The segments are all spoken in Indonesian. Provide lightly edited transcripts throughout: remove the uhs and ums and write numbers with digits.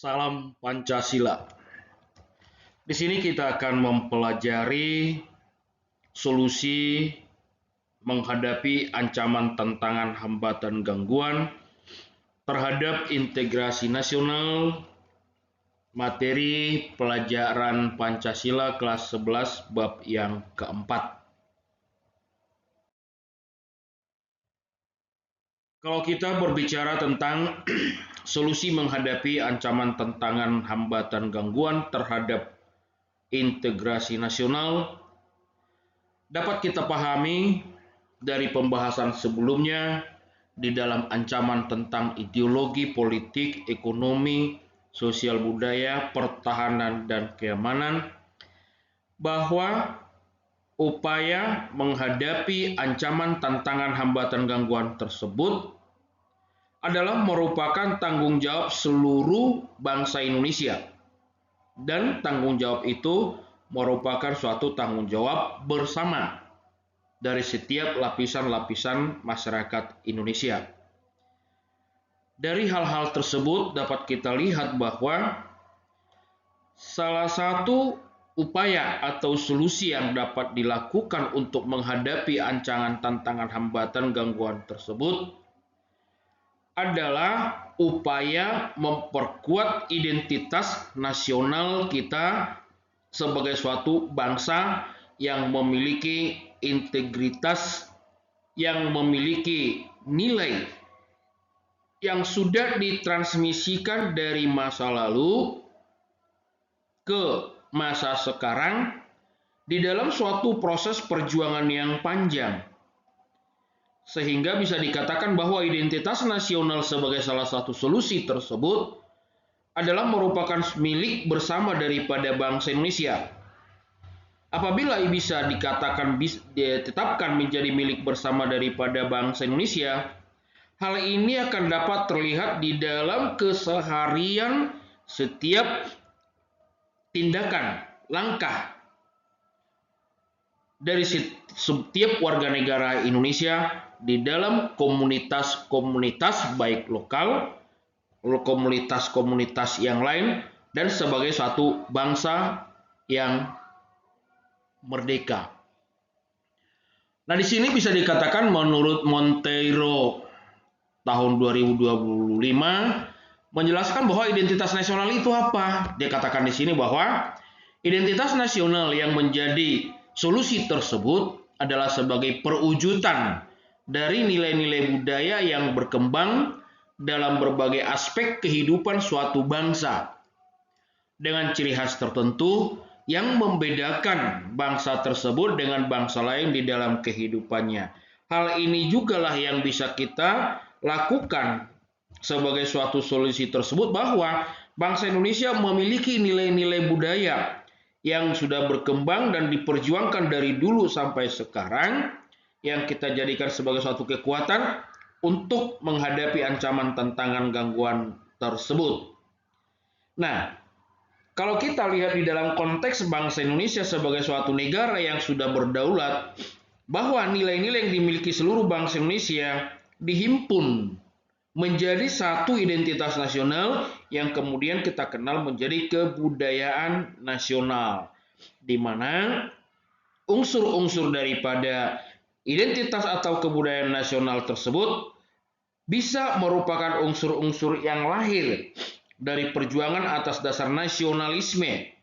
Salam Pancasila. Di sini kita akan mempelajari solusi menghadapi ancaman, tantangan, hambatan, gangguan terhadap integrasi nasional, materi pelajaran Pancasila kelas 11 bab yang keempat. Kalau kita berbicara tentang solusi menghadapi ancaman, tantangan, hambatan, gangguan terhadap integrasi nasional, dapat kita pahami dari pembahasan sebelumnya di dalam ancaman tentang ideologi, politik, ekonomi, sosial budaya, pertahanan, dan keamanan, bahwa upaya menghadapi ancaman, tantangan, hambatan, gangguan tersebut adalah merupakan tanggung jawab seluruh bangsa Indonesia. Dan tanggung jawab itu merupakan suatu tanggung jawab bersama dari setiap lapisan-lapisan masyarakat Indonesia. Dari hal-hal tersebut dapat kita lihat bahwa salah satu upaya atau solusi yang dapat dilakukan untuk menghadapi ancaman, tantangan, hambatan, gangguan tersebut adalah upaya memperkuat identitas nasional kita sebagai suatu bangsa yang memiliki integritas, yang memiliki nilai yang sudah ditransmisikan dari masa lalu ke masa sekarang di dalam suatu proses perjuangan yang panjang. Sehingga bisa dikatakan bahwa identitas nasional sebagai salah satu solusi tersebut adalah merupakan milik bersama daripada bangsa Indonesia. Apabila bisa dikatakan ditetapkan menjadi milik bersama daripada bangsa Indonesia, hal ini akan dapat terlihat di dalam keseharian setiap tindakan, langkah dari setiap warga negara Indonesia di dalam komunitas-komunitas baik lokal, komunitas-komunitas yang lain, dan sebagai suatu bangsa yang merdeka. Nah, di sini bisa dikatakan menurut Monteiro tahun 2025 menjelaskan bahwa identitas nasional itu apa? Dia katakan di sini bahwa identitas nasional yang menjadi solusi tersebut adalah sebagai perwujudan dari nilai-nilai budaya yang berkembang dalam berbagai aspek kehidupan suatu bangsa dengan ciri khas tertentu yang membedakan bangsa tersebut dengan bangsa lain di dalam kehidupannya. Hal ini jugalah yang bisa kita lakukan sebagai suatu solusi tersebut, bahwa bangsa Indonesia memiliki nilai-nilai budaya yang sudah berkembang dan diperjuangkan dari dulu sampai sekarang, yang kita jadikan sebagai suatu kekuatan untuk menghadapi ancaman, tantangan, gangguan tersebut. Nah, kalau kita lihat di dalam konteks bangsa Indonesia sebagai suatu negara yang sudah berdaulat, bahwa nilai-nilai yang dimiliki seluruh bangsa Indonesia dihimpun menjadi satu identitas nasional yang kemudian kita kenal menjadi kebudayaan nasional, di mana unsur-unsur daripada identitas atau kebudayaan nasional tersebut bisa merupakan unsur-unsur yang lahir dari perjuangan atas dasar nasionalisme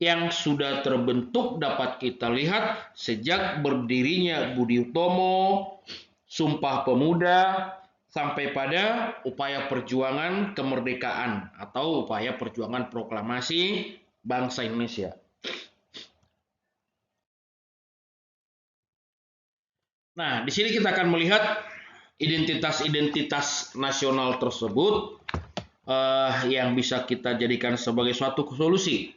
yang sudah terbentuk, dapat kita lihat sejak berdirinya Budi Utomo, Sumpah Pemuda, sampai pada upaya perjuangan kemerdekaan atau upaya perjuangan proklamasi bangsa Indonesia. Nah, di sini kita akan melihat identitas-identitas nasional tersebut yang bisa kita jadikan sebagai suatu solusi.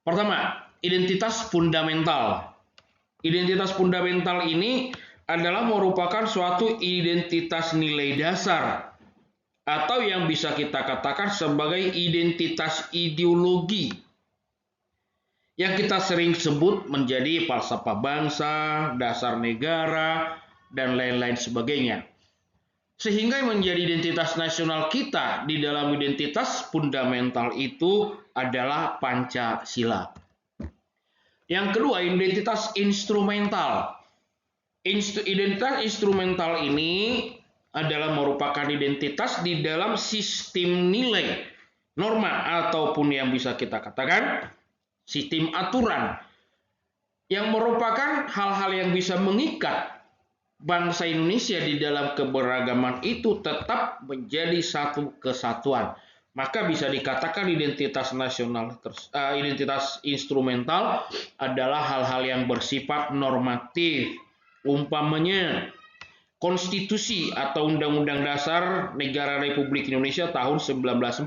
Pertama, identitas fundamental. Identitas fundamental ini adalah merupakan suatu identitas nilai dasar atau yang bisa kita katakan sebagai identitas ideologi yang kita sering sebut menjadi falsafah bangsa, dasar negara, dan lain-lain sebagainya. Sehingga menjadi identitas nasional kita di dalam identitas fundamental itu adalah Pancasila. Yang kedua, identitas instrumental. Identitas instrumental ini adalah merupakan identitas di dalam sistem nilai, norma, ataupun yang bisa kita katakan sistem aturan, yang merupakan hal-hal yang bisa mengikat bangsa Indonesia di dalam keberagaman itu tetap menjadi satu kesatuan. Maka bisa dikatakan identitas nasional, identitas instrumental adalah hal-hal yang bersifat normatif. Umpamanya Konstitusi atau Undang-Undang Dasar Negara Republik Indonesia tahun 1945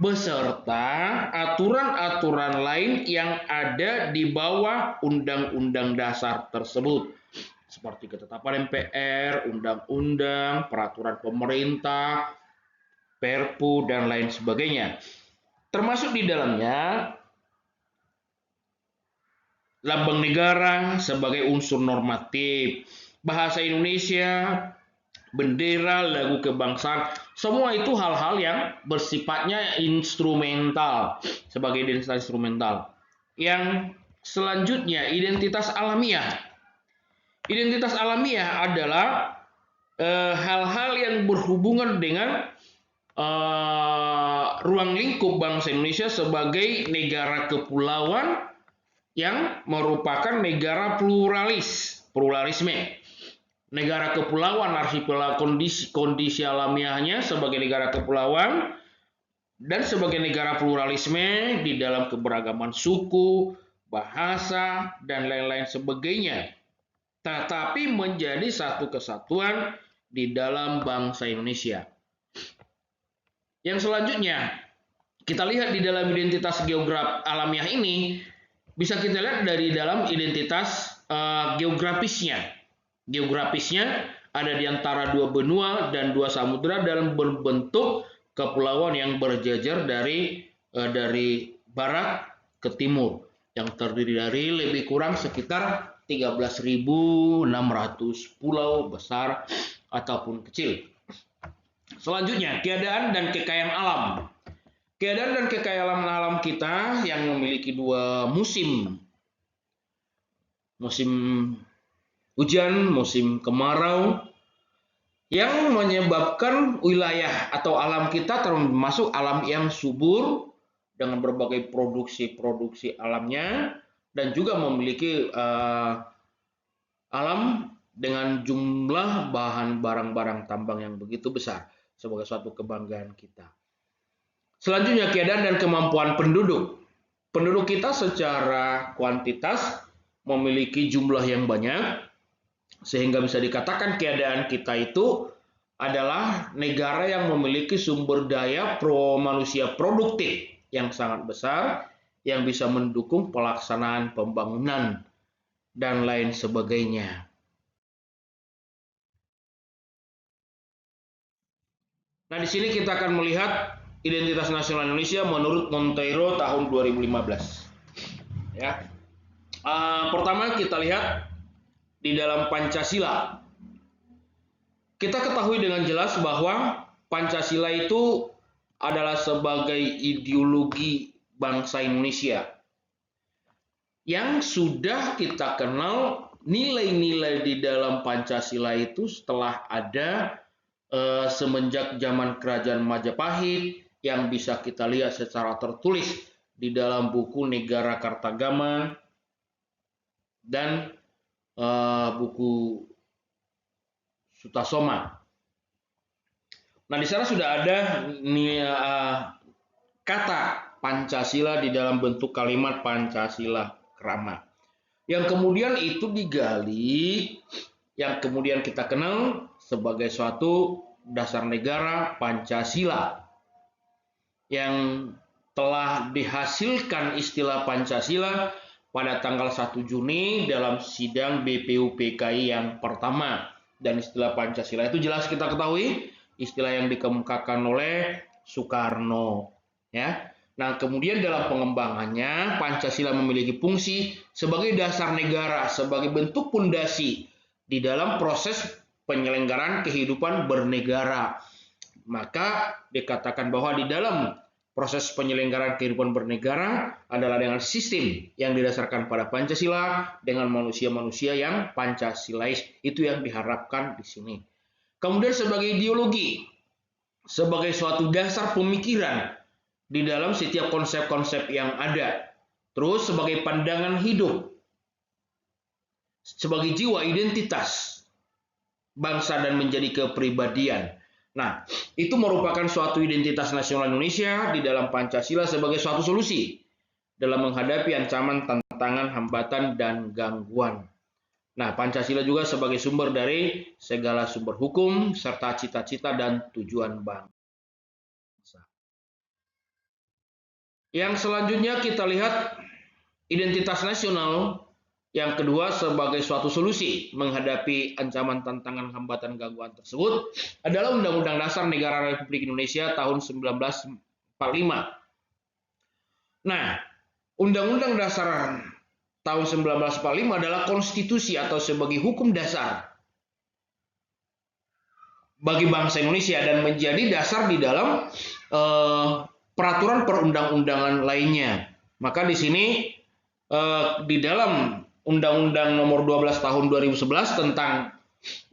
beserta aturan-aturan lain yang ada di bawah Undang-Undang Dasar tersebut, seperti ketetapan MPR, undang-undang, peraturan pemerintah, Perpu, dan lain sebagainya. Termasuk di dalamnya lambang negara sebagai unsur normatif, bahasa Indonesia, bendera, lagu kebangsaan, semua itu hal-hal yang bersifatnya instrumental, sebagai identitas instrumental. Yang selanjutnya, identitas alamiah. Identitas alamiah adalah hal-hal yang berhubungan dengan ruang lingkup bangsa Indonesia sebagai negara kepulauan yang merupakan negara pluralisme. Negara kepulauan, archipelago, kondisi alamiahnya sebagai negara kepulauan dan sebagai negara pluralisme di dalam keberagaman suku, bahasa, dan lain-lain sebagainya, tetapi menjadi satu kesatuan di dalam bangsa Indonesia. Yang selanjutnya, kita lihat di dalam identitas alamiah ini, bisa kita lihat dari dalam identitas geografisnya. Geografisnya ada di antara dua benua dan dua samudera dalam berbentuk kepulauan yang berjajar dari barat ke timur, yang terdiri dari lebih kurang sekitar 13.600 pulau besar ataupun kecil. Selanjutnya, keadaan dan kekayaan alam. Keadaan dan kekayaan alam kita yang memiliki dua musim. Musim hujan, musim kemarau, yang menyebabkan wilayah atau alam kita termasuk alam yang subur dengan berbagai produksi alamnya, dan juga memiliki alam dengan jumlah bahan barang-barang tambang yang begitu besar sebagai suatu kebanggaan kita. Selanjutnya, keadaan dan kemampuan penduduk. Penduduk kita secara kuantitas memiliki jumlah yang banyak, sehingga bisa dikatakan keadaan kita itu adalah negara yang memiliki sumber daya manusia produktif yang sangat besar, yang bisa mendukung pelaksanaan pembangunan dan lain sebagainya. Nah, di sini kita akan melihat identitas nasional Indonesia menurut Monteiro tahun 2015. Ya. Pertama kita lihat di dalam Pancasila. Kita ketahui dengan jelas bahwa Pancasila itu adalah sebagai ideologi bangsa Indonesia yang sudah kita kenal nilai-nilai di dalam Pancasila itu setelah ada semenjak zaman Kerajaan Majapahit, yang bisa kita lihat secara tertulis di dalam buku Negara Kartagama dan buku Sutasoma. Nah, di sana sudah ada kata Pancasila di dalam bentuk kalimat Pancasila Krama, yang kemudian itu digali, yang kemudian kita kenal sebagai suatu dasar negara Pancasila, yang telah dihasilkan istilah Pancasila pada tanggal 1 Juni dalam sidang BPUPKI yang pertama. Dan istilah Pancasila itu jelas kita ketahui, istilah yang dikemukakan oleh Soekarno. Ya. Nah, kemudian dalam pengembangannya, Pancasila memiliki fungsi sebagai dasar negara, sebagai bentuk pondasi di dalam proses penyelenggaraan kehidupan bernegara. Maka dikatakan bahwa di dalam proses penyelenggaraan kehidupan bernegara adalah dengan sistem yang didasarkan pada Pancasila dengan manusia-manusia yang Pancasilais. Itu yang diharapkan di sini. Kemudian sebagai ideologi, sebagai suatu dasar pemikiran di dalam setiap konsep-konsep yang ada. Terus sebagai pandangan hidup, sebagai jiwa identitas bangsa dan menjadi kepribadian. Nah, itu merupakan suatu identitas nasional Indonesia di dalam Pancasila sebagai suatu solusi dalam menghadapi ancaman, tantangan, hambatan, dan gangguan. Nah, Pancasila juga sebagai sumber dari segala sumber hukum, serta cita-cita dan tujuan bangsa. Yang selanjutnya kita lihat identitas nasional. Yang kedua, sebagai suatu solusi menghadapi ancaman, tantangan, hambatan, gangguan tersebut adalah Undang-Undang Dasar Negara Republik Indonesia tahun 1945. Nah, Undang-Undang Dasar tahun 1945 adalah konstitusi atau sebagai hukum dasar bagi bangsa Indonesia dan menjadi dasar di dalam peraturan perundang-undangan lainnya. Maka di sini di dalam Undang-Undang Nomor 12 Tahun 2011 tentang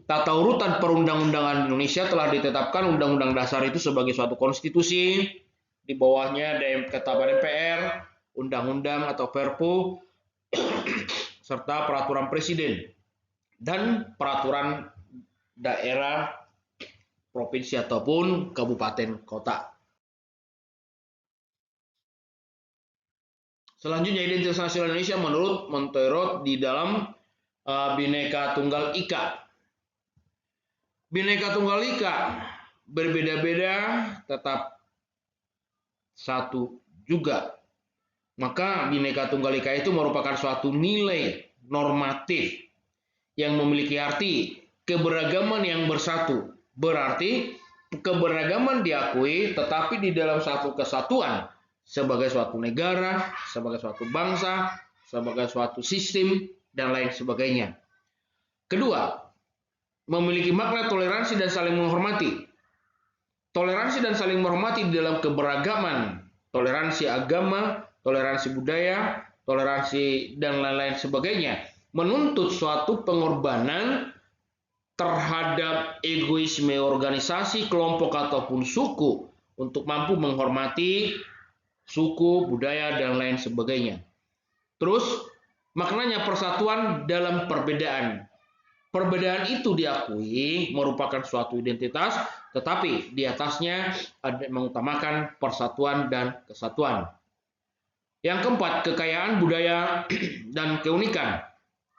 tata urutan perundang-undangan Indonesia telah ditetapkan Undang-Undang Dasar itu sebagai suatu konstitusi, di bawahnya ketetapan MPR, undang-undang atau Perpu, serta peraturan presiden dan peraturan daerah, provinsi ataupun kabupaten kota. Selanjutnya identitas nasional Indonesia menurut Montero di dalam Bhinneka Tunggal Ika. Bhinneka Tunggal Ika berbeda-beda tetap satu juga. Maka Bhinneka Tunggal Ika itu merupakan suatu nilai normatif yang memiliki arti keberagaman yang bersatu. Berarti keberagaman diakui tetapi di dalam satu kesatuan. Sebagai suatu negara, sebagai suatu bangsa, sebagai suatu sistem, dan lain sebagainya. Kedua, memiliki makna toleransi dan saling menghormati. Toleransi dan saling menghormati di dalam keberagaman, toleransi agama, toleransi budaya, toleransi, dan lain-lain sebagainya, menuntut suatu pengorbanan terhadap egoisme organisasi, kelompok, ataupun suku untuk mampu menghormati suku, budaya, dan lain sebagainya. Terus, maknanya persatuan dalam perbedaan. Perbedaan itu diakui merupakan suatu identitas, tetapi di atasnya ada mengutamakan persatuan dan kesatuan. Yang keempat, kekayaan budaya dan keunikan.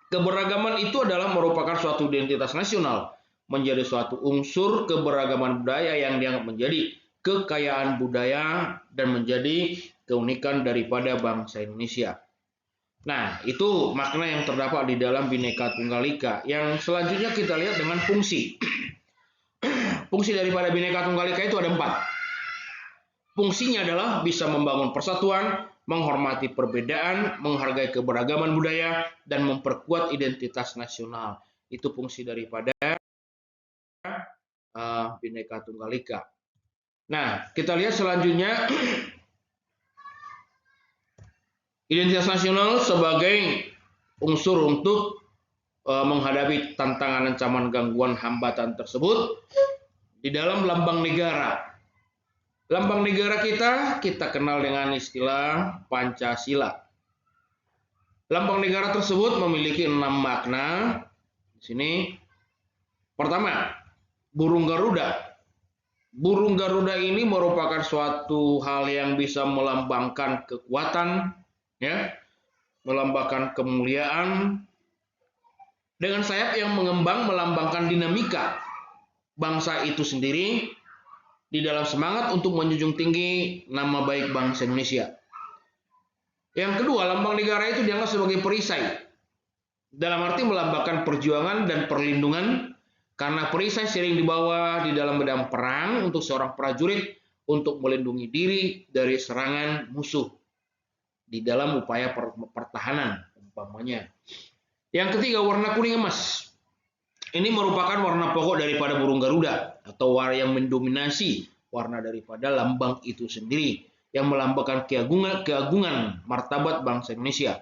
Keberagaman itu adalah merupakan suatu identitas nasional, menjadi suatu unsur keberagaman budaya yang dianggap menjadi kekayaan budaya dan menjadi keunikan daripada bangsa Indonesia. Nah, itu makna yang terdapat di dalam Bhinneka Tunggal Ika. Yang selanjutnya kita lihat dengan fungsi. Fungsi daripada Bhinneka Tunggal Ika itu ada 4. Fungsinya adalah bisa membangun persatuan, menghormati perbedaan, menghargai keberagaman budaya, dan memperkuat identitas nasional. Itu fungsi daripada Bhinneka Tunggal Ika. Nah, kita lihat selanjutnya identitas nasional sebagai unsur untuk menghadapi tantangan, ancaman, gangguan, hambatan tersebut di dalam lambang negara. Lambang negara kita kenal dengan istilah Pancasila. Lambang negara tersebut memiliki 6 makna. Di sini pertama, burung Garuda. Burung Garuda ini merupakan suatu hal yang bisa melambangkan kekuatan, ya, melambangkan kemuliaan, dengan sayap yang mengembang melambangkan dinamika bangsa itu sendiri di dalam semangat untuk menjunjung tinggi nama baik bangsa Indonesia. Yang kedua, lambang negara itu dianggap sebagai perisai, dalam arti melambangkan perjuangan dan perlindungan. Karena perisai sering dibawa di dalam medan perang untuk seorang prajurit untuk melindungi diri dari serangan musuh di dalam upaya pertahanan umpamanya. Yang ketiga, warna kuning emas. Ini merupakan warna pokok daripada burung Garuda atau warna yang mendominasi warna daripada lambang itu sendiri yang melambangkan keagungan martabat bangsa Indonesia.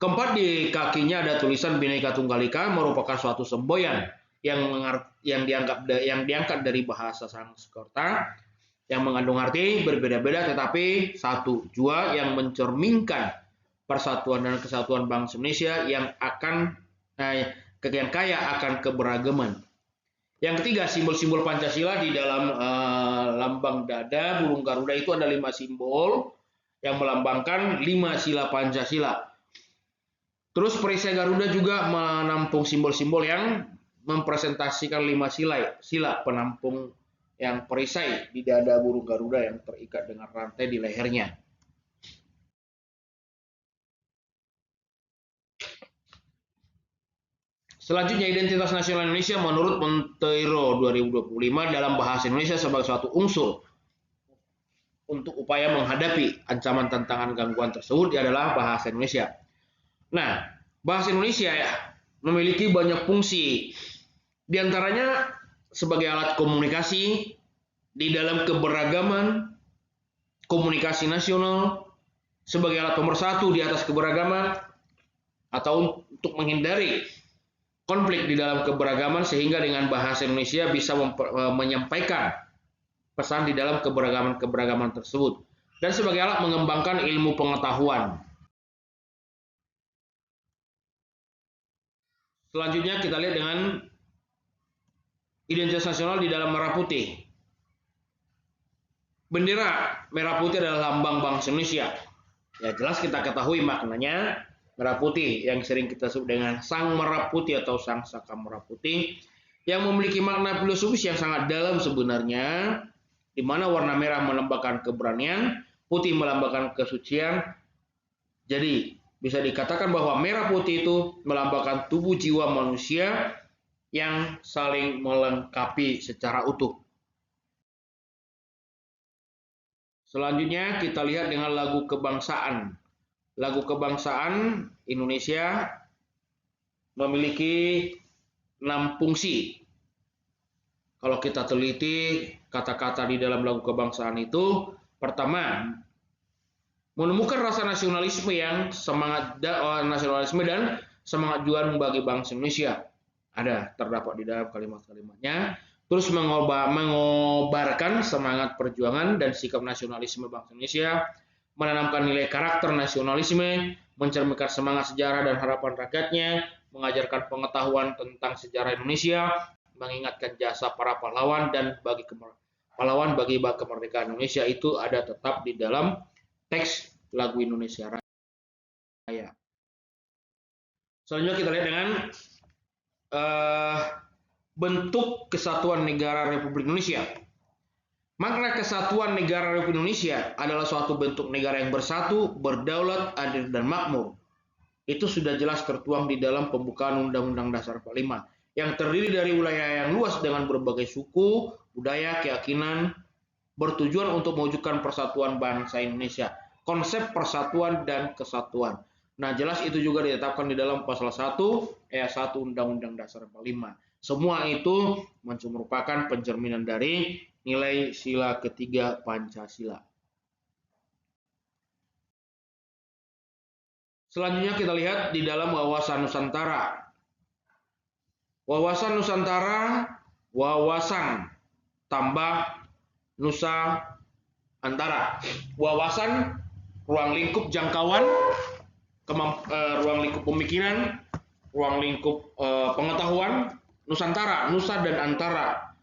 Keempat, di kakinya ada tulisan Bhinneka Tunggal Ika, merupakan suatu semboyan yang diangkat dari bahasa Sanskerta yang mengandung arti berbeda-beda tetapi satu jua yang mencerminkan persatuan dan kesatuan bangsa Indonesia yang kaya akan keberagaman. Yang ketiga, simbol-simbol Pancasila di dalam lambang dada burung Garuda itu ada 5 simbol yang melambangkan 5 sila Pancasila. Terus perisai Garuda juga menampung simbol-simbol yang mempresentasikan 5 sila penampung yang perisai di dada burung Garuda yang terikat dengan rantai di lehernya. Selanjutnya, identitas nasional Indonesia menurut Monteiro 2025 dalam bahasa Indonesia sebagai suatu unsur untuk upaya menghadapi ancaman tantangan gangguan tersebut adalah bahasa Indonesia. Nah, bahasa Indonesia memiliki banyak fungsi. Di antaranya sebagai alat komunikasi di dalam keberagaman, komunikasi nasional, sebagai alat pemersatu di atas keberagaman, atau untuk menghindari konflik di dalam keberagaman sehingga dengan bahasa Indonesia bisa menyampaikan pesan di dalam keberagaman tersebut, dan sebagai alat mengembangkan ilmu pengetahuan. Selanjutnya kita lihat dengan identitas nasional di dalam merah putih. Bendera merah putih adalah lambang bangsa Indonesia. Ya, jelas kita ketahui maknanya. Merah putih yang sering kita sebut dengan sang merah putih atau sang saka merah putih yang memiliki makna filosofis yang sangat dalam sebenarnya, di mana warna merah melambangkan keberanian, putih melambangkan kesucian. Jadi bisa dikatakan bahwa merah putih itu melambangkan tubuh jiwa manusia yang saling melengkapi secara utuh. Selanjutnya kita lihat dengan lagu kebangsaan. Lagu kebangsaan Indonesia memiliki 6 fungsi. Kalau kita teliti kata-kata di dalam lagu kebangsaan itu, pertama, menemukan rasa nasionalisme dan semangat juang bagi bangsa Indonesia. Ada terdapat di dalam kalimat-kalimatnya. Terus mengobarkan semangat perjuangan dan sikap nasionalisme bangsa Indonesia, menanamkan nilai karakter nasionalisme, mencerminkan semangat sejarah dan harapan rakyatnya, mengajarkan pengetahuan tentang sejarah Indonesia, mengingatkan jasa para pahlawan dan bagi kemerdekaan Indonesia. Itu ada tetap di dalam teks lagu Indonesia Raya. Selanjutnya kita lihat dengan bentuk kesatuan negara Republik Indonesia. Makna kesatuan negara Republik Indonesia adalah suatu bentuk negara yang bersatu, berdaulat, adil, dan makmur. Itu sudah jelas tertuang di dalam pembukaan Undang-Undang Dasar 45 yang terdiri dari wilayah yang luas dengan berbagai suku, budaya, keyakinan, bertujuan untuk mewujudkan persatuan bangsa Indonesia. Konsep persatuan dan kesatuan. Nah, jelas itu juga ditetapkan di dalam pasal 1 ayat 1 Undang-Undang Dasar 45. Semua itu merupakan pencerminan dari nilai sila ketiga Pancasila. Selanjutnya kita lihat di dalam wawasan Nusantara. Wawasan Nusantara, wawasan tambah Nusa Antara. Wawasan, ruang lingkup jangkauan, ruang lingkup pemikiran, ruang lingkup pengetahuan. Nusantara, Nusa dan Antara.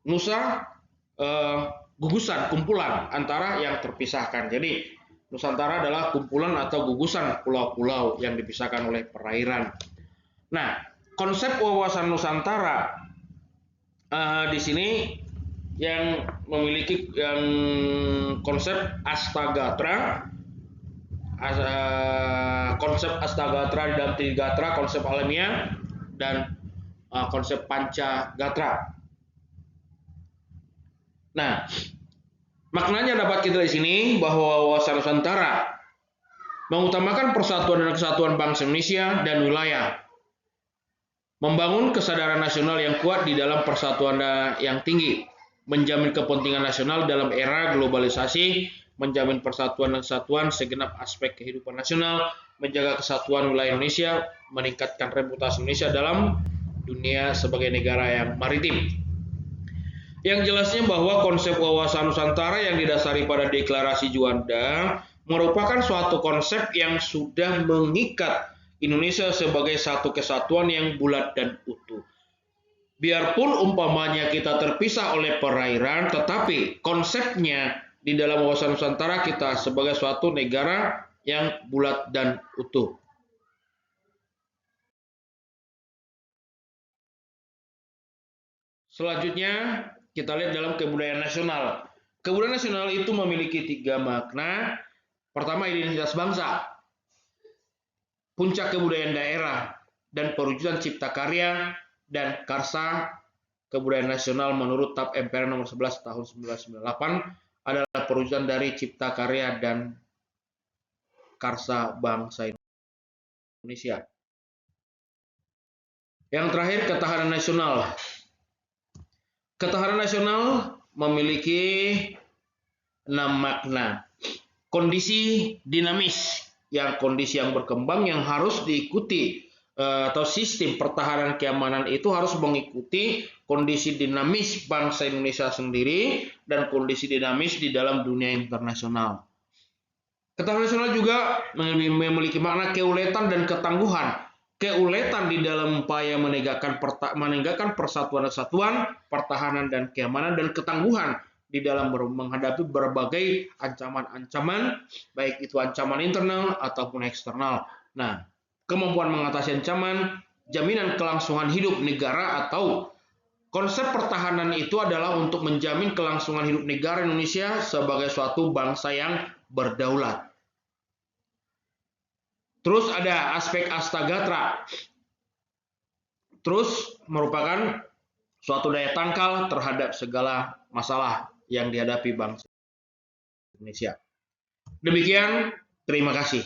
Nusa, gugusan, kumpulan, Antara yang terpisahkan. Jadi Nusantara adalah kumpulan atau gugusan pulau-pulau yang dipisahkan oleh perairan. Nah, konsep wawasan Nusantara di sini yang memiliki konsep Astagatra. Konsep Astagatra di dalam Trigatra, konsep alamiah, dan konsep Pancagatra. Nah, maknanya dapat kita di sini bahwa wawasan Nusantara mengutamakan persatuan dan kesatuan bangsa Indonesia dan wilayah. Membangun kesadaran nasional yang kuat di dalam persatuan yang tinggi, menjamin kepentingan nasional dalam era globalisasi, menjamin persatuan dan kesatuan segenap aspek kehidupan nasional, menjaga kesatuan wilayah Indonesia, meningkatkan reputasi Indonesia dalam dunia sebagai negara yang maritim. Yang jelasnya bahwa konsep wawasan Nusantara yang didasari pada Deklarasi Juanda merupakan suatu konsep yang sudah mengikat Indonesia sebagai satu kesatuan yang bulat dan utuh. Biarpun umpamanya kita terpisah oleh perairan, tetapi konsepnya di dalam wawasan Nusantara kita sebagai suatu negara yang bulat dan utuh. Selanjutnya, kita lihat dalam kebudayaan nasional. Kebudayaan nasional itu memiliki 3 makna. Pertama, identitas bangsa, puncak kebudayaan daerah, dan perwujudan cipta karya dan karsa. Kebudayaan nasional menurut TAP MPR nomor 11 tahun 1998 adalah perwujudan dari cipta karya dan karsa bangsa Indonesia. Yang terakhir, ketahanan nasional. Ketahanan nasional memiliki 6 makna. Kondisi dinamis, kondisi yang berkembang yang harus diikuti, atau sistem pertahanan keamanan itu harus mengikuti kondisi dinamis bangsa Indonesia sendiri dan kondisi dinamis di dalam dunia internasional. Ketahanan nasional juga memiliki makna keuletan dan ketangguhan. Keuletan di dalam upaya menegakkan persatuan dan kesatuan, pertahanan dan keamanan, dan ketangguhan di dalam menghadapi berbagai ancaman-ancaman, baik itu ancaman internal ataupun eksternal. Nah, kemampuan mengatasi ancaman, jaminan kelangsungan hidup negara, atau konsep pertahanan itu adalah untuk menjamin kelangsungan hidup negara Indonesia sebagai suatu bangsa yang berdaulat. Terus ada aspek astagatra. Terus merupakan suatu daya tangkal terhadap segala masalah yang dihadapi bangsa Indonesia. Demikian, terima kasih.